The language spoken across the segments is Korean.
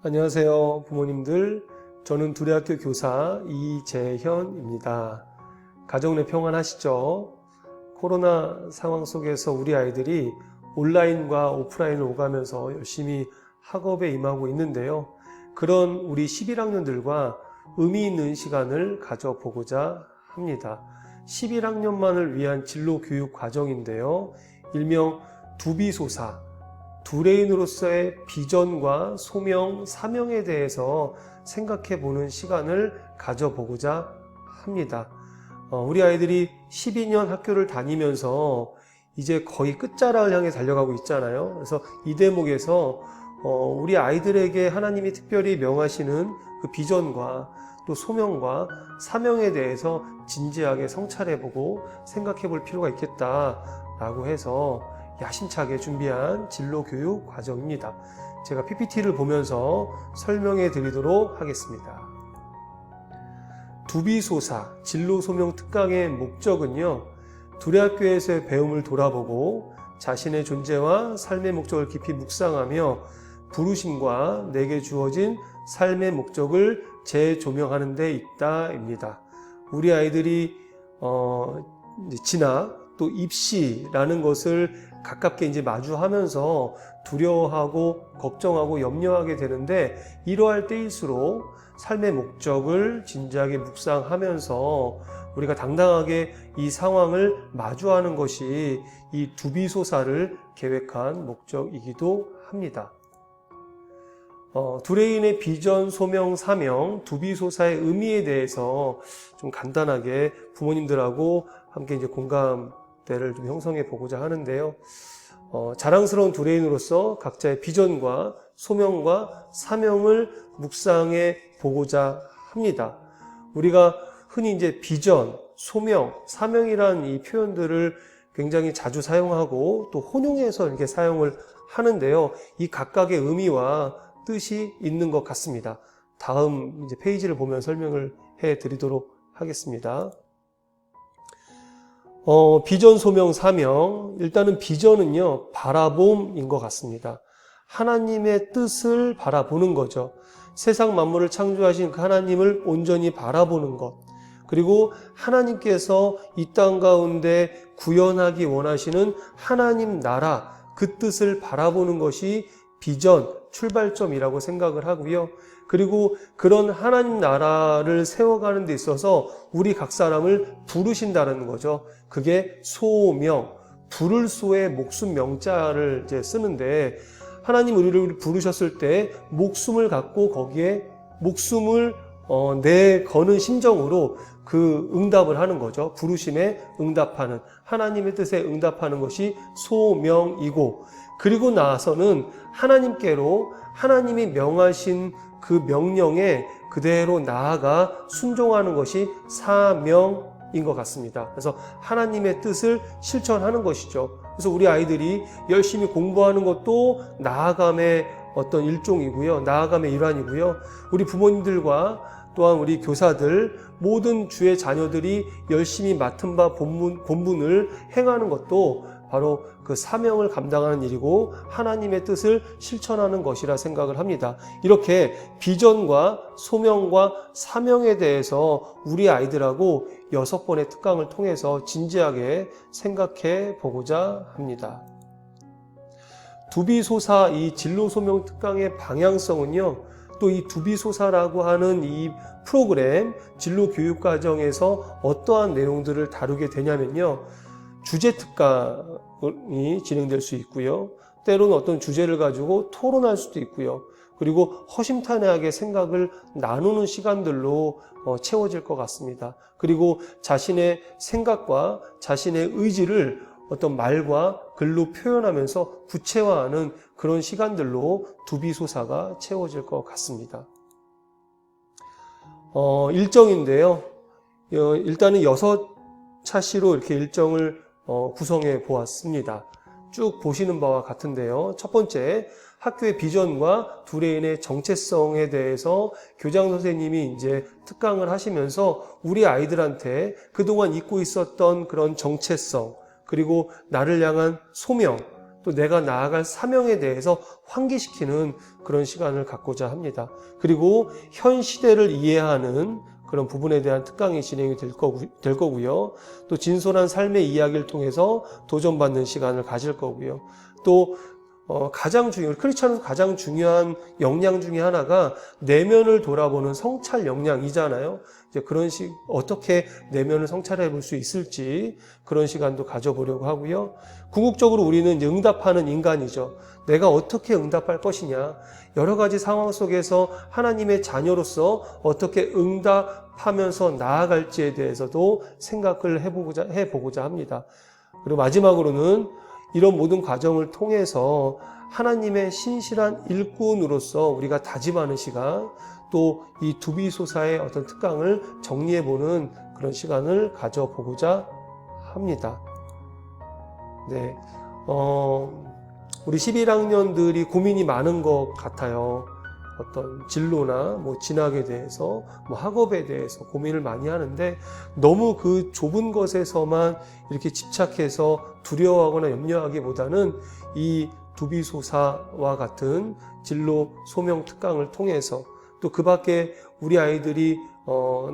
안녕하세요, 부모님들. 저는 두레학교 교사 이재현입니다. 가정 내 평안하시죠? 코로나 상황 속에서 우리 아이들이 온라인과 오프라인을 오가면서 열심히 학업에 임하고 있는데요. 그런 우리 11학년들과 의미 있는 시간을 가져보고자 합니다. 11학년만을 위한 진로 교육 과정인데요. 일명 두비소사, 두레인으로서의 비전과 소명, 사명에 대해서 생각해보는 시간을 가져보고자 합니다. 우리 아이들이 12년 학교를 다니면서 이제 거의 끝자락을 향해 달려가고 있잖아요. 그래서 이 대목에서 우리 아이들에게 하나님이 특별히 명하시는 그 비전과 또 소명과 사명에 대해서 진지하게 성찰해보고 생각해볼 필요가 있겠다라고 해서 야심차게 준비한 진로교육 과정입니다. 제가 PPT를 보면서 설명해 드리도록 하겠습니다. 두비소사, 진로소명 특강의 목적은요, 두레학교에서의 배움을 돌아보고 자신의 존재와 삶의 목적을 깊이 묵상하며 부르심과 내게 주어진 삶의 목적을 재조명하는 데 있다입니다. 우리 아이들이 진학 또 입시라는 것을 가깝게 이제 마주하면서 두려워하고 걱정하고 염려하게 되는데, 이러할 때일수록 삶의 목적을 진지하게 묵상하면서 우리가 당당하게 이 상황을 마주하는 것이 이 두비소사를 계획한 목적이기도 합니다. 두레인의 비전, 소명, 사명, 두비소사의 의미에 대해서 좀 간단하게 부모님들하고 함께 이제 공감대를 좀 형성해 보고자 하는데요. 자랑스러운 두레인으로서 각자의 비전과 소명과 사명을 묵상해 보고자 합니다. 우리가 흔히 이제 비전, 소명, 사명이란 이 표현들을 굉장히 자주 사용하고 또 혼용해서 이렇게 사용을 하는데요. 이 각각의 의미와 뜻이 있는 것 같습니다. 다음 이제 페이지를 보면 설명을 해 드리도록 하겠습니다. 비전, 소명, 사명. 일단은 비전은요, 바라봄인 것 같습니다. 하나님의 뜻을 바라보는 거죠. 세상 만물을 창조하신 그 하나님을 온전히 바라보는 것. 그리고 하나님께서 이 땅 가운데 구현하기 원하시는 하나님 나라, 그 뜻을 바라보는 것이 비전, 출발점이라고 생각을 하고요. 그리고 그런 하나님 나라를 세워가는 데 있어서 우리 각 사람을 부르신다는 거죠. 그게 소명, 부를 소에 목숨 명자를 이제 쓰는데, 하나님 우리를 부르셨을 때 목숨을 갖고 거기에 목숨을 내거는 심정으로 그 응답을 하는 거죠. 부르심에 응답하는, 하나님의 뜻에 응답하는 것이 소명이고, 그리고 나서는 하나님께로 하나님이 명하신 그 명령에 그대로 나아가 순종하는 것이 사명인 것 같습니다. 그래서 하나님의 뜻을 실천하는 것이죠. 그래서 우리 아이들이 열심히 공부하는 것도 나아감의 어떤 일종이고요. 나아감의 일환이고요. 우리 부모님들과 또한 우리 교사들, 모든 주의 자녀들이 열심히 맡은 바 본분을 행하는 것도 바로 그 사명을 감당하는 일이고 하나님의 뜻을 실천하는 것이라 생각을 합니다. 이렇게 비전과 소명과 사명에 대해서 우리 아이들하고 6번의 특강을 통해서 진지하게 생각해 보고자 합니다. 두비소사 이 진로소명 특강의 방향성은요, 또 이 두비소사라고 하는 이 프로그램 진로교육과정에서 어떠한 내용들을 다루게 되냐면요, 주제 특강이 진행될 수 있고요. 때로는 어떤 주제를 가지고 토론할 수도 있고요. 그리고 허심탄회하게 생각을 나누는 시간들로 채워질 것 같습니다. 그리고 자신의 생각과 자신의 의지를 어떤 말과 글로 표현하면서 구체화하는 그런 시간들로 두비소사가 채워질 것 같습니다. 일정인데요. 일단은 6차시로 이렇게 일정을 구성해 보았습니다. 쭉 보시는 바와 같은데요. 첫 번째, 학교의 비전과 두레인의 정체성에 대해서 교장 선생님이 이제 특강을 하시면서 우리 아이들한테 그동안 잊고 있었던 그런 정체성, 그리고 나를 향한 소명, 또 내가 나아갈 사명에 대해서 환기시키는 그런 시간을 갖고자 합니다. 그리고 현 시대를 이해하는 그런 부분에 대한 특강이 진행이 될 거고요. 또 진솔한 삶의 이야기를 통해서 도전받는 시간을 가질 거고요. 또 우리 크리스천에서 가장 중요한 역량 중에 하나가 내면을 돌아보는 성찰 역량이잖아요. 이제 어떻게 내면을 성찰해 볼 수 있을지 그런 시간도 가져보려고 하고요. 궁극적으로 우리는 이제 응답하는 인간이죠. 내가 어떻게 응답할 것이냐. 여러 가지 상황 속에서 하나님의 자녀로서 어떻게 응답하면서 나아갈지에 대해서도 생각을 해보고자 합니다. 그리고 마지막으로는 이런 모든 과정을 통해서 하나님의 신실한 일꾼으로서 우리가 다짐하는 시간, 또 이 두비소사의 어떤 특강을 정리해보는 그런 시간을 가져보고자 합니다. 네, 우리 11학년들이 고민이 많은 것 같아요. 어떤 진로나 진학에 대해서, 학업에 대해서 고민을 많이 하는데 너무 그 좁은 것에서만 이렇게 집착해서 두려워하거나 염려하기보다는 이 두비소사와 같은 진로 소명 특강을 통해서 또 그 밖에 우리 아이들이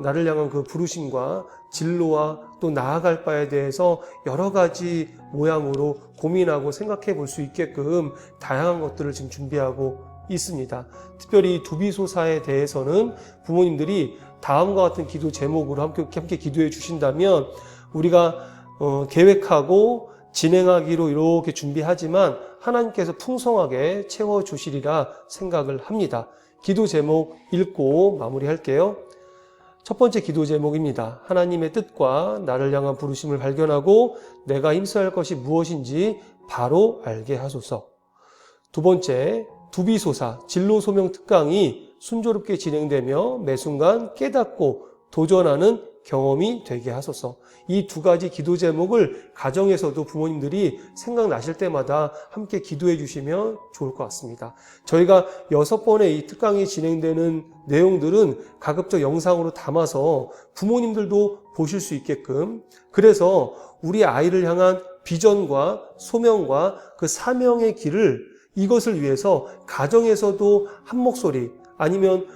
나를 향한 그 부르심과 진로와 또 나아갈 바에 대해서 여러 가지 모양으로 고민하고 생각해 볼 수 있게끔 다양한 것들을 지금 준비하고 있습니다. 특별히 두비소사에 대해서는 부모님들이 다음과 같은 기도 제목으로 함께 기도해 주신다면 우리가 계획하고 진행하기로 이렇게 준비하지만 하나님께서 풍성하게 채워주시리라 생각을 합니다. 기도 제목 읽고 마무리할게요. 첫 번째 기도 제목입니다. 하나님의 뜻과 나를 향한 부르심을 발견하고 내가 힘써야 할 것이 무엇인지 바로 알게 하소서. 두 번째, 두비소사 진로 소명 특강이 순조롭게 진행되며 매 순간 깨닫고 도전하는 경험이 되게 하소서. 이 두 가지 기도 제목을 가정에서도 부모님들이 생각나실 때마다 함께 기도해 주시면 좋을 것 같습니다. 저희가 6번의 이 특강이 진행되는 내용들은 가급적 영상으로 담아서 부모님들도 보실 수 있게끔, 그래서 우리 아이를 향한 비전과 소명과 그 사명의 길을, 이것을 위해서 가정에서도 한 목소리, 아니면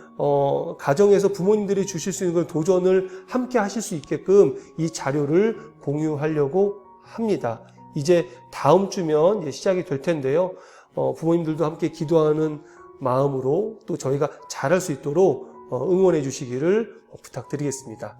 가정에서 부모님들이 주실 수 있는 그 도전을 함께 하실 수 있게끔 이 자료를 공유하려고 합니다. 이제 다음 주면 이제 시작이 될 텐데요. 부모님들도 함께 기도하는 마음으로 또 저희가 잘할 수 있도록 응원해 주시기를 부탁드리겠습니다.